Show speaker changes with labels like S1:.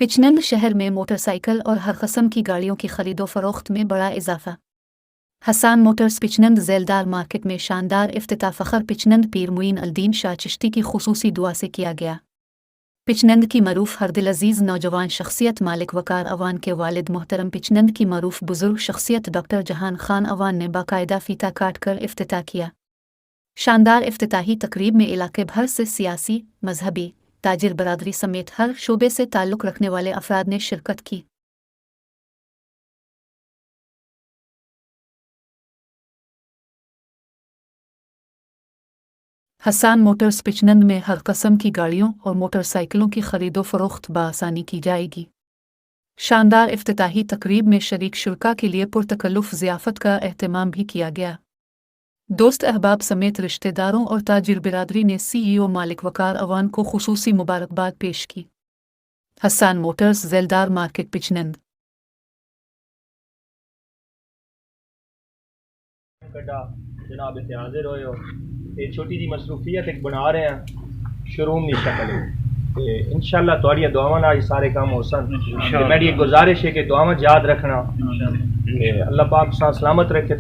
S1: پچنند شہر میں motor cycle اور ہر قسم کی گاڑیوں کی خرید و فروخت میں بڑا اضافہ۔ حسان موٹرز پچنند ذیلدار مارکیٹ میں شاندار افتتاح فخر پچنند پیر معین الدین شاہ چشتی کی خصوصی دعا سے کیا گیا۔ پچنند کی معروف ہر دل عزیز نوجوان شخصیت مالک وقار اوان کے والد محترم پچنند کی معروف بزرگ شخصیت ڈاکٹر جہان خان اوان نے باقاعدہ فیتہ کاٹ کر افتتاح کیا۔ شاندار افتتاحی تقریب میں علاقے بھر سے سیاسی، مذہبی، تاجر برادری سمیت ہر شعبے سے تعلق رکھنے والے افراد نے شرکت کی۔ حسان موٹرز پچنند میں ہر قسم کی گاڑیوں اور موٹر سائیکلوں کی خرید و فروخت بآسانی کی جائے گی۔ شاندار افتتاحی تقریب میں شریک شرکا کے لیے پرتکلف ضیافت کا اہتمام بھی کیا گیا۔ دوست احباب سمیت رشتہ داروں اور تاجر برادری نے CEO مالک وقار اوان کو خصوصی مبارکباد پیش کی۔ حسان موٹرز ذیلدار مارکیٹ پچنند۔
S2: جناب اتنے حاضر ہوئے ہو، یہ چھوٹی جی مصروفیت ایک بنا رہے ہیں شو روم کی شکل ہے، انشاءاللہ تھوڑی دعاواں نال سارے کام ہو سن۔ میری ایک گزارش ہے کہ دعاواں یاد رکھنا، اللہ پاک سلامت رکھے۔